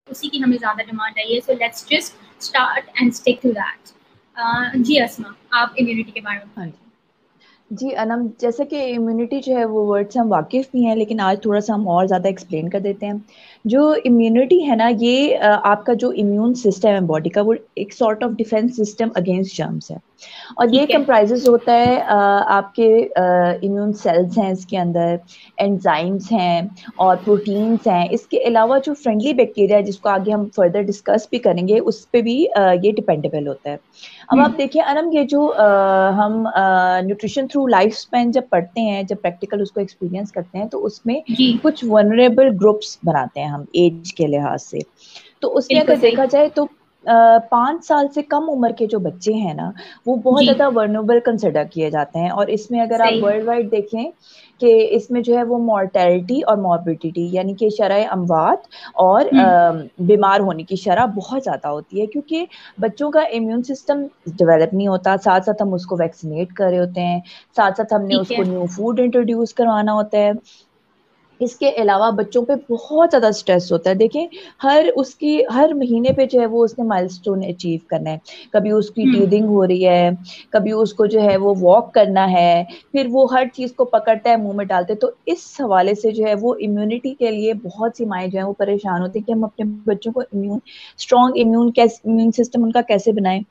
उसी की हमें ज़्यादा डिमांड आई है, so let's just start and stick to that. Ji Asma, आप इम्यूनिटी के बारे में हाँ बताइए। जी। जी अनम, जैसे कि इम्यूनिटी जो है वो वर्ड से हम वाकिफ भी हैं, लेकिन आज थोड़ा सा हम और ज़्यादा एक्सप्लेन कर देते हैं। जो इम्यूनिटी है ना, ये आपका जो इम्यून सिस्टम है बॉडी का, वो एक sort of defence system against germs है। और ये ठीक है। कंप्राइजेस होता है आपके इम्यून सेल्स हैं इसके अंदर, एंजाइम्स हैं और प्रोटीन्स हैं। इसके अलावा जो फ्रेंडली बैक्टीरिया है, जिसको आगे हम फर्दर डिस्कस भी करेंगे, उस पर भी ये डिपेंडेबल होता है। अब आप देखिए अनम, ये जो हम न्यूट्रिशन थ्रू लाइफ स्पैन जब पढ़ते हैं, जब प्रैक्टिकल उसको एक्सपीरियंस करते हैं, तो उसमें जी कुछ वनरेबल ग्रुप्स बनाते हैं हम एज के लिहाज से। तो उसमें बिल्कुल अगर सही। देखा जाए तो 5 साल से कम उम्र के जो बच्चे हैं ना, वो बहुत जी ज्यादा वर्नेबल कंसिडर किए जाते हैं। और इसमें अगर आप सही है। वर्ल्ड वाइड देखें कि इसमें जो है वो मॉर्टेलिटी और मॉर्बिडिटी, यानी कि शरह अमवात और बीमार होने की शरह बहुत ज्यादा होती है, क्योंकि बच्चों का इम्यून सिस्टम डेवलप नहीं होता। साथ साथ हम उसको वैक्सीनेट कर रहे होते हैं, साथ साथ हमने ठीक उसको है। न्यू फूड इंट्रोड्यूस करवाना होता है। इसके अलावा बच्चों पे बहुत ज़्यादा स्ट्रेस होता है। देखिए, हर महीने पे जो है वो उसने माइलस्टोन अचीव करना है। कभी उसकी टीदिंग हो रही है, कभी उसको जो है वो वॉक करना है, फिर वो हर चीज़ को पकड़ता है, मुँह में डालते हैं। तो इस हवाले से जो है वो इम्यूनिटी के लिए बहुत सी माएँ जो हैं वो परेशान होती हैं कि हम अपने बच्चों को स्ट्रॉन्ग इम्यून सिस्टम उनका कैसे बनाएँ।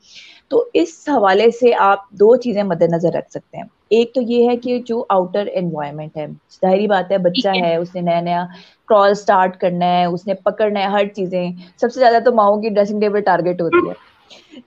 तो इस हवाले से आप 2 चीज़ें मद्देनज़र रख सकते हैं। एक तो ये है कि जो आउटर एनवायरनमेंट है, ज़ाहिर-सी बात है, ठीक बच्चा है। है, उसने नया-नया क्रॉल स्टार्ट करना है, उसने पकड़ना है हर चीज़ें। सबसे ज़्यादा तो माँओं की ड्रेसिंग टेबल टारगेट होती है।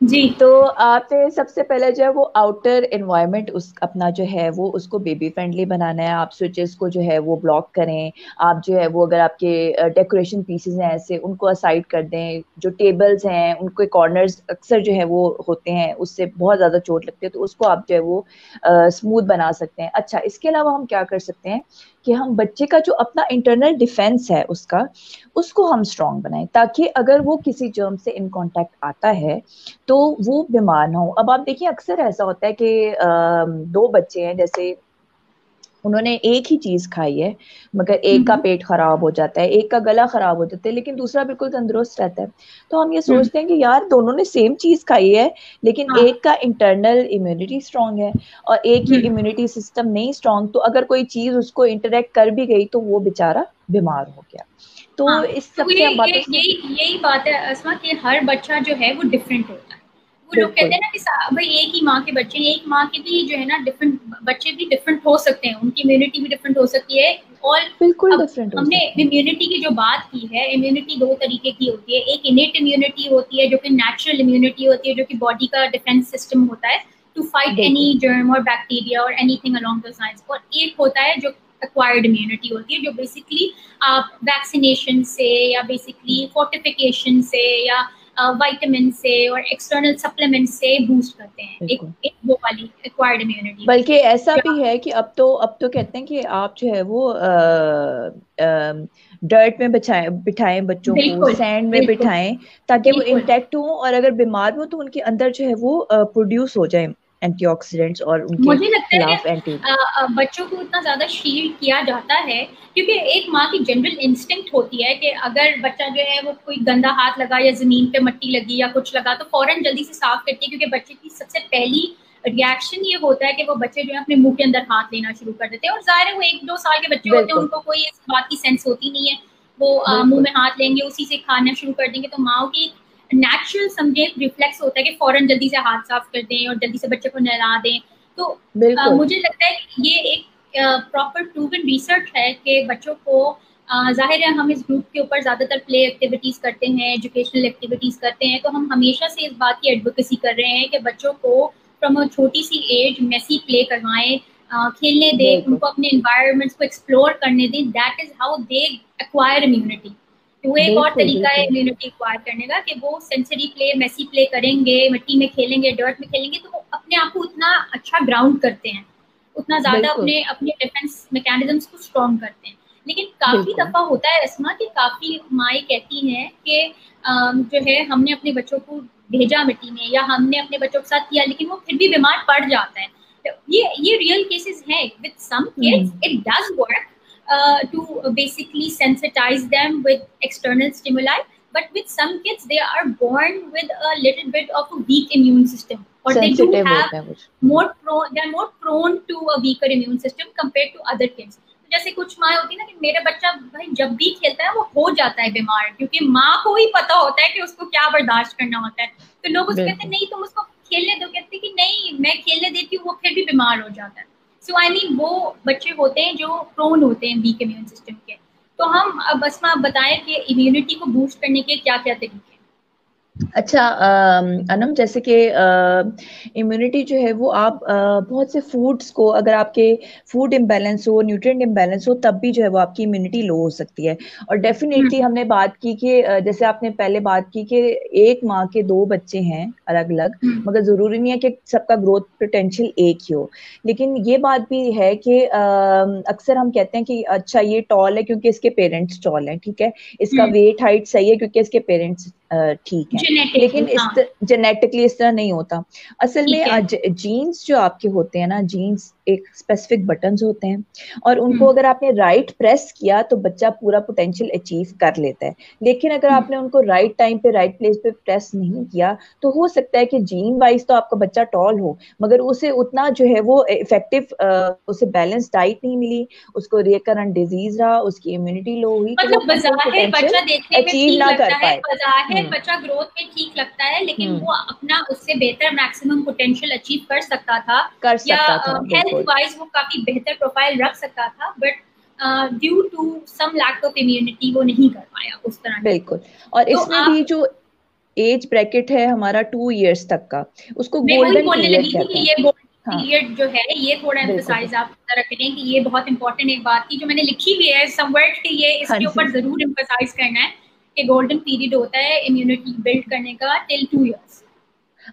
जी तो आपने सबसे पहले जो है वो आउटर एनवायरनमेंट उस अपना जो है वो उसको बेबी फ्रेंडली बनाना है। आप स्विचेस को जो है वो ब्लॉक करें। आप जो है वो, अगर आपके डेकोरेशन पीसेस हैं ऐसे, उनको असाइड कर दें। जो टेबल्स हैं उनके कॉर्नर्स अक्सर जो है वो होते हैं, उससे बहुत ज़्यादा चोट लगती है, तो उसको आप जो है वो स्मूथ बना सकते हैं। अच्छा, इसके अलावा हम क्या कर सकते हैं कि हम बच्चे का जो अपना इंटरनल डिफेंस है उसको हम स्ट्रॉन्ग बनाएं, ताकि अगर वो किसी जर्म से इन कांटेक्ट आता है तो वो बीमार ना हो। अब आप देखिए, अक्सर ऐसा होता है कि 2 बच्चे हैं, जैसे उन्होंने एक ही चीज खाई है, मगर एक का पेट खराब हो जाता है, एक का गला खराब हो जाता है, लेकिन दूसरा बिल्कुल तंदुरुस्त रहता है। तो हम ये सोचते हैं कि यार, दोनों ने सेम चीज खाई है, लेकिन हाँ। एक का इंटरनल इम्यूनिटी स्ट्रांग है और एक की इम्यूनिटी सिस्टम नहीं स्ट्रांग, तो अगर कोई चीज उसको इंटरेक्ट कर भी गई तो वो बेचारा बीमार हो गया। तो हाँ, इस तो सबसे ये हम ये बातों से, यही यही बात है अस्मा, कि हर बच्चा जो है वो डिफरेंट होता है। वो लोग कहते बिल्कुल हैं ना कि भाई एक ही माँ के बच्चे, एक माँ के भी जो है ना डिफरेंट बच्चे भी डिफरेंट हो सकते हैं, उनकी इम्यूनिटी भी डिफरेंट हो सकती है। और बिल्कुल अब डिफरेंट हो हमने सकते हैं। इम्यूनिटी की जो बात की है, इम्यूनिटी 2 तरीके की होती है। एक इनेट इम्यूनिटी होती है, जो कि नेचुरल इम्यूनिटी होती है, जो कि बॉडी का डिफेंस सिस्टम होता है टू फाइट एनी बिल्कुल जर्म और बैक्टीरिया और एनीथिंग अलोंग द लाइंस। और एक होता है जो एक्वायर्ड इम्यूनिटी होती है, जो बेसिकली आप वैक्सीनेशन से या बेसिकली फोर्टिफिकेशन से या विटामिन से और एक्सटर्नल सप्लीमेंट से बूस्ट करते हैं। बिल्कुल। एक वो वाली एक्वायर्ड इम्यूनिटी बल्कि होती है ऐसा जो भी है कि अब तो कहते हैं कि आप जो है वो डर्ट में बिठाएं बच्चों को, बिल्कुल सैंड में बिल्कुल बिठाएं, ताकि वो बिल्कुल। इंटैक्ट हो, और अगर बीमार हो तो उनके अंदर जो है वो प्रोड्यूस हो जाए एंटीऑक्सीडेंट्स और उनके मुझे लगता है खिलाफ कि बच्चों को इतना ज्यादा शील्ड किया जाता है क्योंकि एक माँ की जनरल इंस्टिंक्ट होती है कि अगर बच्चा जो है वो कोई गंदा हाथ लगा या जमीन पे मट्टी लगी या कुछ लगा तो फौरन जल्दी से साफ करती है, क्योंकि बच्चे की सबसे पहली रिएक्शन ये होता है कि वो बच्चे जो है अपने मुंह के अंदर हाथ लेना शुरू कर देते हैं। और जाहिर है वो 1-2 साल के बच्चे होते हैं, बिल्कुल उनको कोई इस बात की सेंस होती नहीं है। वो मुंह बिल्कुल में हाथ लेंगे, उसी से खाना शुरू कर देंगे। तो माओ की नेचुरल समझे रिफ्लेक्स होता है कि फौरन जल्दी से हाथ साफ कर दें और जल्दी से बच्चे को नहला दें। तो बिल्कुल मुझे लगता है कि ये एक प्रॉपर प्रूवन रिसर्च है कि बच्चों को जाहिर है हम इस ग्रुप के ऊपर ज़्यादातर प्ले एक्टिविटीज करते हैं, एजुकेशनल एक्टिविटीज करते हैं, तो हम हमेशा से इस बात की एडवोकेसी कर रहे हैं कि बच्चों को फ्रॉम अ छोटी सी एज मेसी प्ले करवाएं, खेलने दें, बिल्कुल उनको अपने इन्वायरमेंट्स को एक्सप्लोर करने दें। That is how they acquire immunity. तो वो एक और बिल्कुल तरीका है बिल्कुल इम्यूनिटी एक्वायर करने का कि वो सेंसरी प्ले मेसी प्ले करेंगे, मिट्टी में खेलेंगे, डर्ट में खेलेंगे, तो वो अपने आप को उतना अच्छा ग्राउंड करते हैं, उतना ज्यादा बिल्कुल अपने अपने डिफेंस मैकेनिज्म्स को स्ट्रॉन्ग करते हैं। लेकिन काफी बिल्कुल दफा होता है ऐसा कि काफी माएँ कहती हैं कि जो है हमने अपने बच्चों को भेजा मिट्टी में या हमने अपने बच्चों के साथ किया, लेकिन वो फिर भी बीमार पड़ जाता है। तो ये रियल केसेस हैं with some kids, it does work to basically sensitize them with external stimuli, but with some kids they are born with a little bit of a weak immune system, or they do sensitive have होते हैं कुछ। they are more prone to a weaker immune system compared to other kids. तो जैसे कुछ माँ होती है ना कि मेरा बच्चा भाई जब भी खेलता है वो हो जाता है बीमार, क्योंकि माँ को ही पता होता है कि उसको क्या बर्दाश्त करना होता है, तो लोग उसको कहते हैं नहीं तुम उसको खेलने दो, कहते हैं कि नहीं मैं खेलने देती हूँ, वो फिर भी बीमार हो जाता है। सो आई मीन वो बच्चे होते हैं जो प्रोन होते हैं वीक इम्यून सिस्टम के। तो हम अब बस में आप बताएं कि इम्यूनिटी को बूस्ट करने के क्या क्या तरीके हैं। अच्छा अनम, जैसे कि इम्यूनिटी जो है वो आप बहुत से फूड्स को, अगर आपके फूड इम्बैलेंस हो, न्यूट्रिएंट इम्बैलेंस हो, तब भी जो है वो आपकी इम्यूनिटी लो हो सकती है। और डेफिनेटली हमने बात की कि जैसे आपने पहले बात की कि एक माँ के दो बच्चे हैं अलग अलग, मगर जरूरी नहीं है कि सबका ग्रोथ पोटेंशियल एक ही हो। लेकिन ये बात भी है कि अक्सर हम कहते हैं कि अच्छा ये टॉल है क्योंकि इसके पेरेंट्स टॉल हैं, ठीक है, इसका वेट हाइट सही है क्योंकि इसके पेरेंट्स ठीक है, लेकिन जेनेटिकली इस तरह नहीं होता। असल में जीन्स जो आपके होते हैं ना, जीन्स एक स्पेसिफिक बटन्स होते हैं, और उनको अगर आपने राइट प्रेस किया तो बच्चा पूरा पोटेंशियल अचीव कर लेता है। लेकिन अगर आपने उनको राइट टाइम पे राइट प्लेस पे प्रेस नहीं किया तो हो सकता है कि जीन वाइज तो आपका बच्चा टॉल हो, मगर उसे उतना जो है वो इफेक्टिव उसे बैलेंस डाइट नहीं मिली, उसको रिकरेंट डिजीज रहा, उसकी इम्यूनिटी लो हुई, तो वो मतलब बज़ाहिर बच्चा देखने में अचीव ठीक ना लगता कर है, पाए। बज़ाहिर बच्चा ग्रोथ में ठीक लगता है, लेकिन वो अपना उससे बेहतर मैक्सिमम पोटेंशियल अचीव कर सकता था, या हेल्थ वाइज वो काफी बेहतर प्रोफाइल रख सकता था, but due to some lack of immunity वो नहीं कर पाया उस तरह। बिल्कुल। और इसमें भी जो एज ब्रैकेट है हमारा 2 इयर्स तक का, उसको गोल्डन पीरियड कहते हैं। ये पीरियड जो है ये थोड़ा एम्फसाइज आप रखें कि ये बहुत इंपॉर्टेंट एक बात थी जो मैंने लिखी हुई है समवेयर कि ये इसके ऊपर जरूर एम्फसाइज करना है कि गोल्डन पीरियड होता है इम्यूनिटी बिल्ड करने का टिल 2 इयर्स।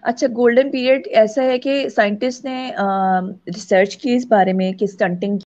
अच्छा, गोल्डन पीरियड ऐसा है कि साइंटिस्ट ने रिसर्च की इस बारे में कि स्टंटिंग